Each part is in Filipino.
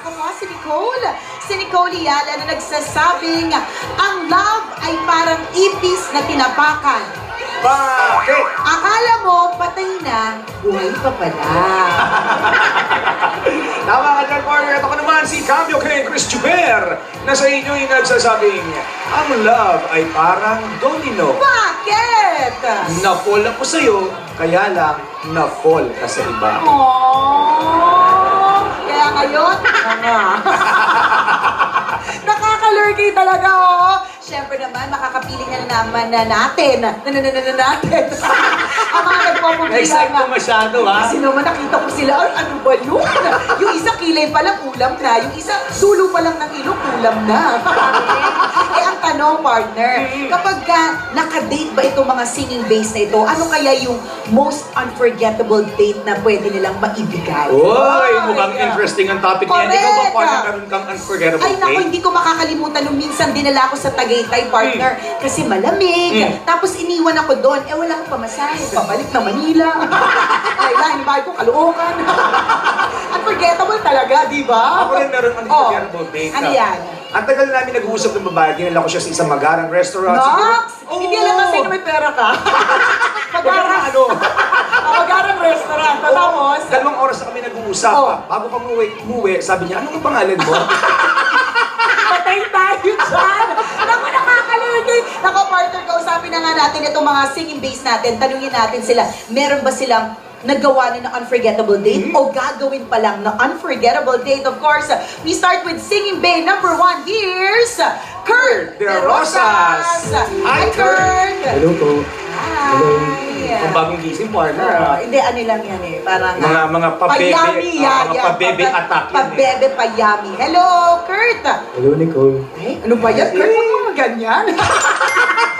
Ako nga si Nicole. Si Nicole Yala na nagsasabing ang love ay parang ipis na tinapakan. Bakit? Akala mo patay na, buhay pa pala. Tama ka dyan, partner. At ako naman si Cambio King Chris Juber na sa inyo'y nagsasabing ang love ay parang domino. Bakit? Na-fall ako sa'yo, kaya lang na-fall ka sa iba. Aww. Kaya ngayon, nakakalurky talaga, oh. Siyempre naman, makakapiling na naman na natin. Natin. Ang mga nagpapabilang. Na-excite ko masyado, ha? Kasi naman nakita ko sila, ay ano ba yun? Yung isa kilay pa lang, ulam na. Yung isa, dulo pa lang ng ilong, ulam na. Eh, ang tanong, partner, kapag nakadate ba itong mga singing base na ito, ano kaya yung most unforgettable date na pwede nilang maibigay? Uy, mukhang interesting ang topic niyan. Ikaw ba, Correct. partner, meron kang unforgettable Ay naku, date? hindi ko makakalimutan nung minsan dinala ako sa Tagaytay, partner, kasi malamig. Tapos iniwan ako doon, eh wala akong pamasahe. Pabalik na Manila. Ay, lahin bahay ko, Caloocan. Unforgettable talaga, di ba? Ako rin meron unforgettable date. Ano yan? Ang tagal namin nag-uusap ng babae, dinala ko siya sa isang magarang restaurant. Nox! Siguro- Hindi alam kasi na may pera ka. Magarang ano? Magarang restaurant. Tapos, 2 oras na kami nag-uusap. Oh. Bago ka umuwi, sabi niya, anong pangalan mo? patay tayo dyan. Naku, nakakalurky. Naku, partner, kausapin na nga natin itong mga singing base natin. Tanungin natin sila, meron ba silang nagawa na unforgettable date o gagawin pa lang na unforgettable date? Of course, we start with singing bay number 1. Here's Kurt De Rosas. Hi, Kurt. Hello po. Hi. Kung bagong gising, partner. ah. Hindi, ano lang yan eh. Parang Mga pabebe, payami, mga pabebe attack yan eh. Pabebe payami. Hello, Kurt. Hello, Nicole. Ay, ano ba yan? Kurt, huwag mo ganyan.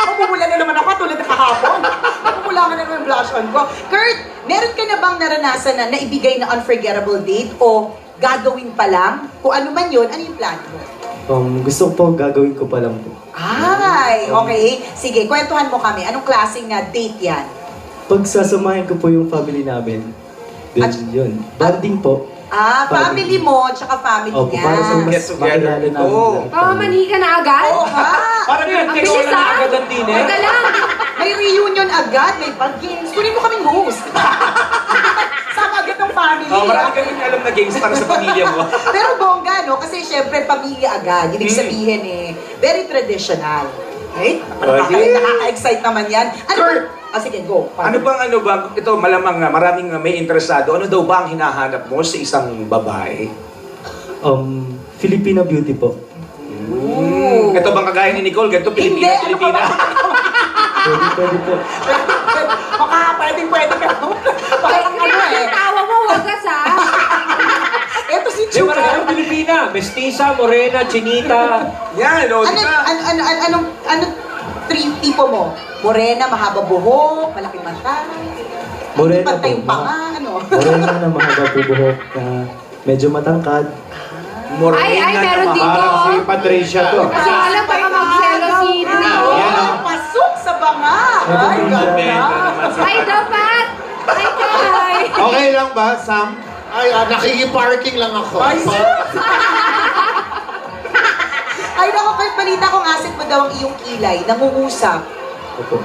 Mamumula na naman ako tulad ng kahapon. Mamumula ka na naman yung blush on ko. Kurt, meron ka na bang naranasan na naibigay na unforgettable date o gagawin pa lang? Kung ano man yun, ano yung plan mo? Gusto ko po, gagawin ko pa lang po. Ay, okay. Sige, kwentuhan mo kami. Anong klaseng date yan? Pagsasamahin ko po yung family namin, then At- yun, bonding po. Family mo, tsaka family Opo, niya. para sa Get mas together. makilala namin. Oo. lahat. Mamamanhi ka na agad? Oo nga. Parang yun, Ang tinola bilis, na ah. agad ang din eh. Teka lang. May reunion agad, may pag-games. Kunin mo kaming host. Sama agad ng family. Oh, marami kang alam na games para sa pamilya mo. Pero bongga, no? Kasi syempre, pamilya agad. Ibig sabihin very traditional. Right? Nakaka-excite naman yan. Ano Kurt! sige, go. Ano bang ito malamang maraming may interesado. Ano daw ba ang hinahanap mo sa isang babae? Filipina beauty po. Ito bang kagaya ni Nicole? Ganito, Pilipina, Hindi, ano Pilipina. Pwede po. Pwede ka. Parang ano Yung tawa mo, wagas ha. Ito si Di Chuka. maraming Pilipina. Mestiza, morena, chinita. Yan, o, di ba? Anong tipo mo? Morena, mahaba buhok, malaki mata. Morena Pantay po. yung panga, ano? Morena na mahaba po buhok na medyo matangkad. Morena Ay, meron na dito. parang Si Patricia to. Kasi alam baka magselo si Bruno. Yan, oh. Pasok sa banga. Ay, ganda. Ay, dapat. Ay, Kai. Okay lang ba, Sam? Ay, nakikiparking lang ako. Ay, Ay, naku, kahit balita kong asset mo daw ang iyong kilay, nangungusap. Opo.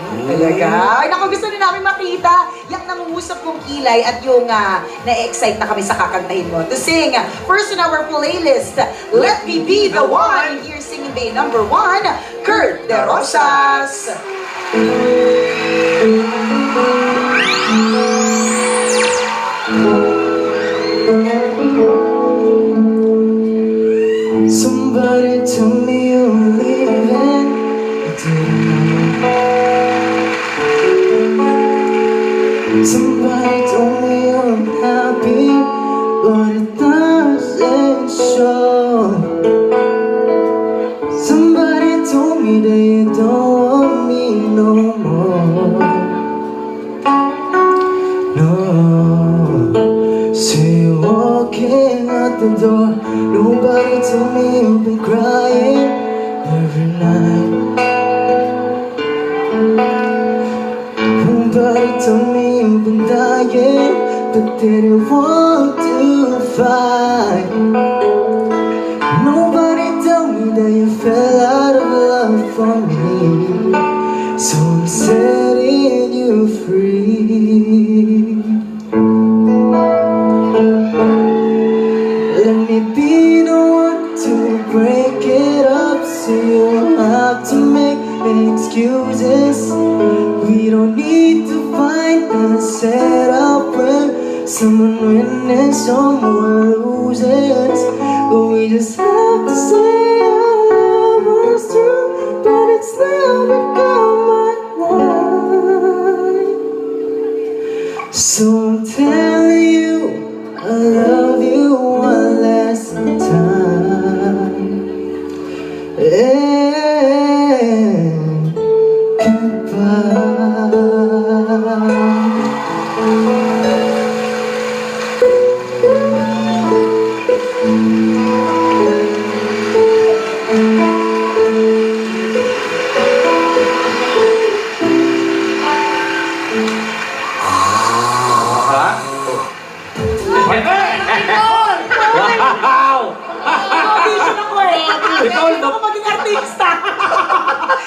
Talaga? Ay, naku, gusto na namin makita yung nangungusap kong kilay at yung na-excite na kami sa kakantahin mo. To sing, first in our playlist, Let Me Be The One. Here singing bay number 1, Kurt De Rosas. Somebody tell me you're leaving. Somebody told me you're unhappy, but it doesn't show. Somebody told me that you don't want me no more. No. See you walking out the door. Nobody told me you've been crying every night. Nobody told me you've been dying, but didn't want to fight. Nobody told me that you fell out of love for me, so I'm setting you free. Let me be the one to break it up, so you don't have to make excuses. We don't need to fight and set up when someone wins and someone loses. But we just have to say our love was true, but it's now become my life. So I'm telling you, I love you one last time. And goodbye. Wow! Audition ako eh. Ikaw, Hindi ako maging artista.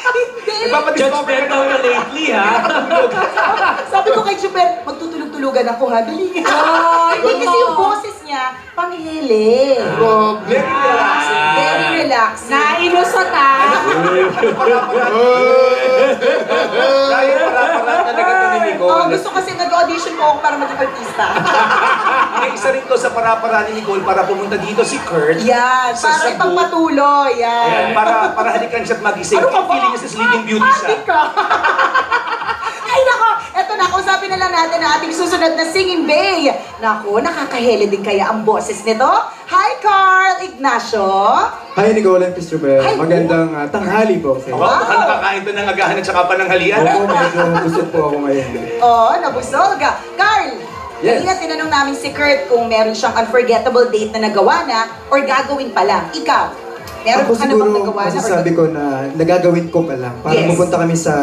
Hindi. Judgment daw na lately, ha? Sabi ko kay Chuper, magtutulog-tulugan ako ha. Dali. Hindi kasi yung boses niya, panghili. Very relaxing. Very relaxing. Nailusot ah. Dahil para talaga ito ni Oh, Nicole. gusto kasi nag-audition po ako para maging artista. May isa rin to sa para-para ni Nicole para pumunta dito si Kurt. Yan, Sa para Cebu. ipagpatuloy. Ayan, Yan. para halikan siya at magising. Ano ka ba? Feeling niya sa Sleeping Beauty siya. Ate ka. Ay nako, eto na, kausapin na lang natin ang ating susunod na Singing Bay. Nako, nakakahele din kaya ang boses nito. Hi Carl Ignacio. Hi Nicole and Christopher. Hi. Magandang tanghali po sa inyo. Wow, mukhang nakakain to ng agahan at saka pananghalian. Opo, medyo busog po ako ngayon. Oh, nabusog. Carl, Yes. kanina tinanong namin si Kurt kung meron siyang unforgettable date na nagawa na or gagawin pa lang. Ikaw, meron Ako ka na bang siguro, nagawa na? masasabi ko na nagagawin ko pa lang. Parang Yes. pupunta kami sa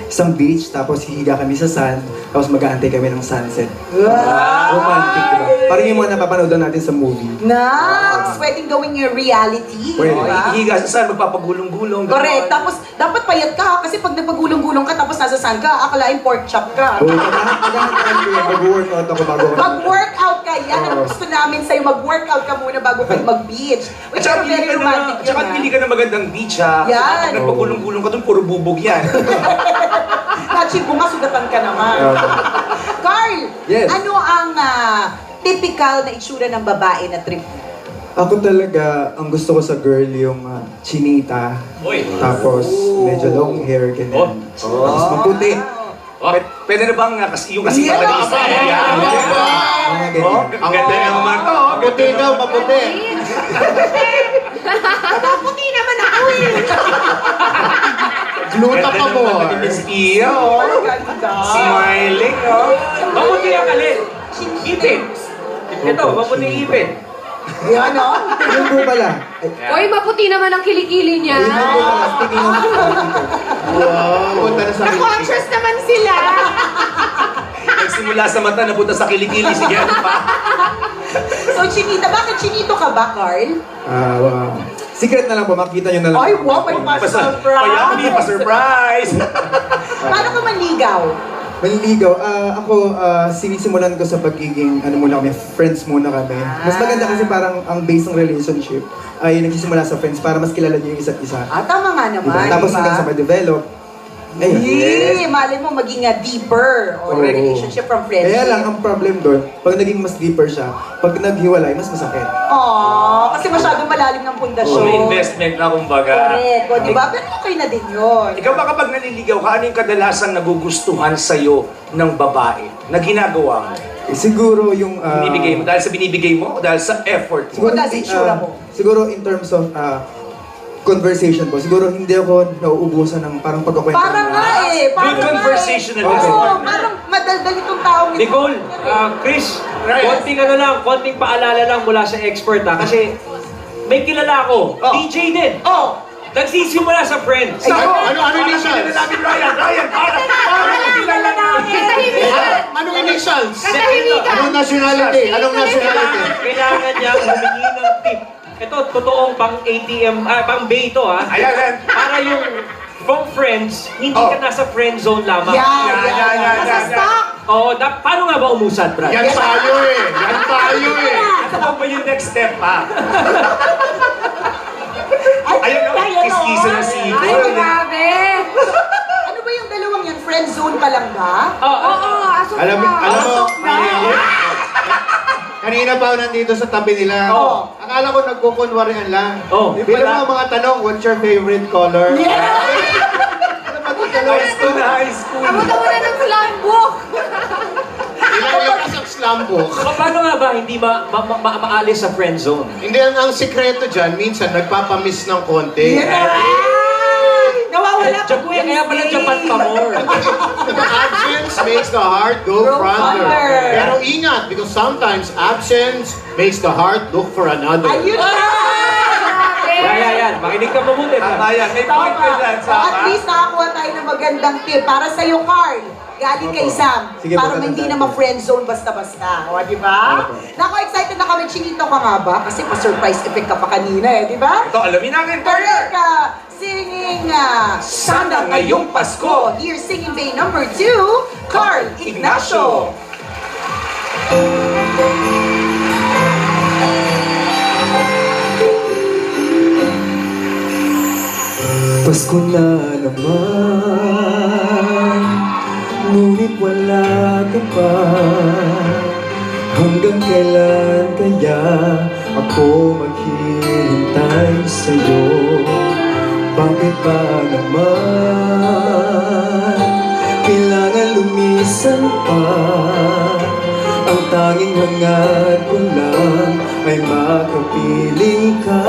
isang beach, tapos hihiga kami sa sand, tapos mag-aantay kami ng sunset. Romantic, diba? Parang yung mga napapanood natin sa movie. Nax, pwedeng gawin yung reality. Pwede. diba? Hihiga sa saan, magpapagulong-gulong. Correct. Tapos, dapat payat ka ha, kasi pag nagpagulong-gulong ka tapos nasa sand ka, akalain pork chop ka. Oo, pagkahantaan ko yun, mag-workout ako bago ako. Mag-workout ka. Yan ang Oo. gusto namin sa'yo. Mag-workout ka muna bago kayo mag-beach. At Which saka are very romantic Tsaka yun, pili ha? ka ng magandang beach ha. Yan. Kasi pag nagpagulong-gulong ka dun, puro bubog yan. Nachi, sugatan ka naman. Carl, Yes. ano ang typical na itsura ng babae na trip? Ako talaga, ang gusto ko sa girl yung chinita. Uy. Tapos, medyo long hair, ganyan. Tapos maputi. Pwede na bang yung kasi Yan, kapatid sa yan. yan? Mga Oh, ganyan. ang ganda naman to. Maputi daw, maputi. Puti naman ako eh. Gluta pa mo. Ganda Miss Iya, oh. Ang ganda. Smiling, oh. Mabuti ang alin. Ipin. Ito, mabuti ipin. Yan, no? Yun po pala. Ay, Uy, maputi naman ang kilikili niya. yun po pala. Speaking of Wow, punta na sa Conscious naman sila. Nagsimula sa mata, napunta sa kilikili. Sige, ano pa? So, chinita. Bakit chinito ka ba, Carl? secret na lang po, makita nyo na lang. Ay, wow, may pa-surprise. Payami, pa-surprise. Paano ka manligaw? Manliligaw, ako, sinisimulan ko sa pagiging, muna kami, friends muna kami. Mas maganda kasi parang ang base ng relationship ay nagsisimula sa friends para mas kilala nyo yung isa't isa. Tama nga naman, Diba? Tapos diba? hanggang sa ma-develop. Yes. Malay mo maging deeper or Oo. relationship from friendship. Kaya lang, ang problem doon, pag naging mas deeper siya, pag naghiwalay, mas masakit. Aww, kasi masyadong malalim ng pundasyon. May investment na kumbaga. Correct. O, diba? Pero okay na din yun. Ikaw ba kapag naliligaw ka, ano yung kadalasang nagugustuhan sa'yo ng babae na ginagawa mo? Siguro yung... Binibigay mo? Dahil sa binibigay mo o dahil sa effort mo? Siguro dahil sa itsura mo. Siguro in terms of conversation po, siguro hindi ako nauubusan ng parang pagkakwento. Parang nga eh. Good Parang nga conversationalist. Oo, parang madaldal itong taong ito. Nicole, Chris, konting konting paalala lang mula sa expert ha. Kasi may kilala ako, Oh. DJ din. Oh, Nagsisimula sa friends. Ano ni siya? Ryan, para! kilala namin. Katahimikan. Anong initials? Katahimikan. Anong nationality? Anong nationality? Kailangan niya humingi ng tip. Ito, totoong pang ATM, pang bay ito ha. Ayan. Para yung from friends, hindi ka nasa friend zone lamang. Yan. Oo, paano nga ba umusad, Brad? Yan tayo eh. Yan tayo eh. Ano ba yung next step pa? Ayun, kiss-kiss na si Ay, grabe. Ano ba yung dalawang yan? Friend zone pa lang ba? Oo, asok Alam na. mo, kanina pa ako nandito sa tabi nila. Oo. Akala ko nagkukunwarian lang. Oo. Bilang mga tanong, what's your favorite color? Ano ba ito tanong? High school. Abutan mo na ng slam book. Ilang lakas ang slam book. Paano nga ba hindi maalis sa friend zone? Hindi, ang sikreto dyan, minsan nagpapamiss ng konti. Nawawala pa Kaya pala Japan pa more. Absence makes the heart go further. Pero ingat, because sometimes absence makes the heart look for another. Ayun na! Yan. Makinig ka mabuti. Tama yan. May point ka dyan, So at Sama. least nakakuha tayo ng magandang tip para sa iyo, Carl. Galing kay Sam. Sige, para magandang hindi tip. na ma-friend zone basta-basta. O, di ba? Naku, excited na kami. Chinito ka nga ba? Kasi pa-surprise effect ka pa kanina eh, di ba? Ito, alamin natin. Correct ka! Singing Sana Ngayong Pasko. Here's Singing Bay number 2, Carl Ignacio. Pasko na naman, ngunit wala ka pa. Hanggang kailan kaya ako maghihintay sa'yo? Bakit ba naman kailangan lumisan pa? Ang tanging hangad ko lang ay makapiling ka.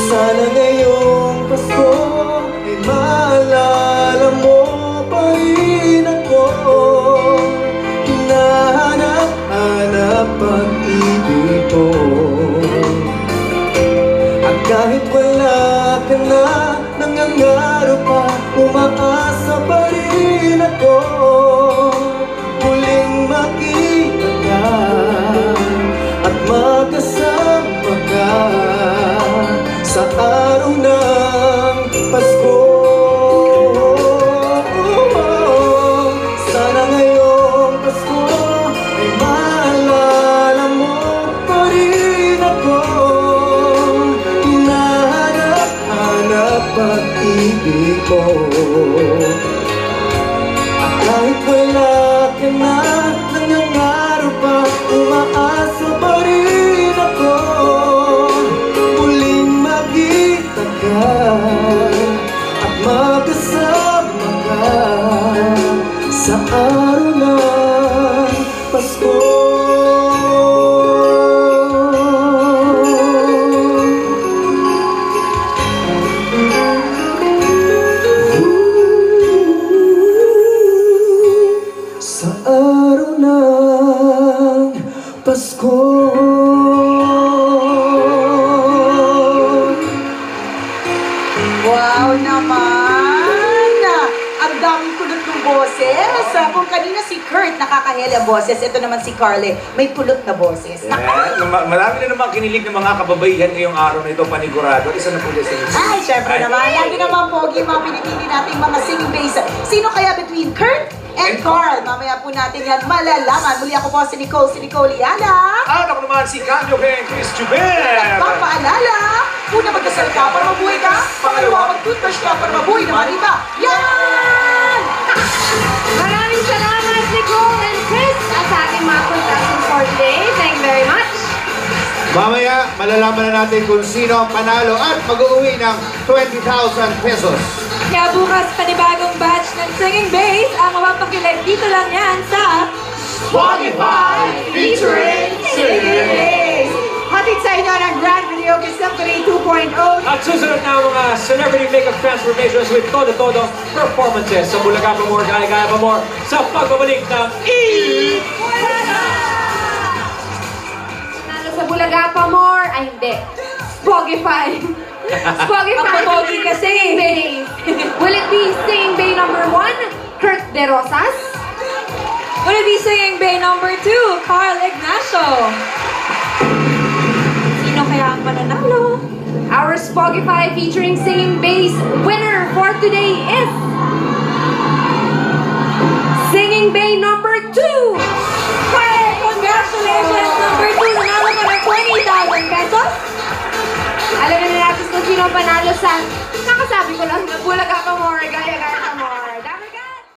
Sana ngayong Pasko ay maalala mo pa rin ako. Hinahanap-hanap pag-ibig ko. At kahit wala ka na, nangangarap pa, umaasa pa rin ako. Muling makita ka at magkasama ka sa araw ng Pasko. Sana ngayong Pasko ay maalala mo pa rin ako. Hinahanap-hanap pag-ibig ko. At kahit wala ka na, nangangarap pa, umaasa pa rin ako. Muling makita ka at magkasama ka sa araw ng Pasko. Sa araw ng Pasko. Wow naman! Ang daming kulot ng boses. Kung kanina si Kurt nakakahela boses, ito naman si Carly, may kulot na boses. Marami na naman kinilig ng mga kababaihan ngayong araw na ito, panigurado. Isa na po dyan sa Ay, syempre naman. Lagi naman pogi mga pinipili nating mga singing base. Sino kaya between Kurt and Carl? Mamaya po natin yan malalaman. Muli ako po si Nicole Liana. At ako naman si Cambio Ken Chris Juber. Papaalala, una magdasal ka para mabuhay ka, pangalawa mag-toothbrush ka para mabuhay naman iba. Yan! Maraming salamat, Nicole and Chris, at sa ating mga contestants for today. Thank you very much. Mamaya, malalaman na natin kung sino ang panalo at mag-uwi ng 20,000 pesos. Kaya bukas, panibagong batch ng Singing Bass ang mapapakilig dito lang yan sa Spotify featuring Singing Bass. Hatid sa inyo ng Grand Video Symphony 2.0. At susunod na ang mga celebrity makeup transformations with todo-todo performances sa Bulaga pa more, Gaya-Gaya pa more sa pagbabalik ng Nalo sa Bulaga pa more, ay hindi. Spogify. Spogify. Ang pogi kasi. Bass. Will it be Singing Bay number 1, Kurt De Rosas? Will it be Singing Bay number 2, Carl Ignacio? Sino kaya ang mananalo? Our Spotify featuring Singing Bay's winner for today is Singing Bay number 2. Hey, congratulations! Number 2, nanalo ka ng 20,000 pesos. Alamin na natin kung sino ang panalo sa, nakasabi ko lang, na Bulaga Pamor, gaya-gaya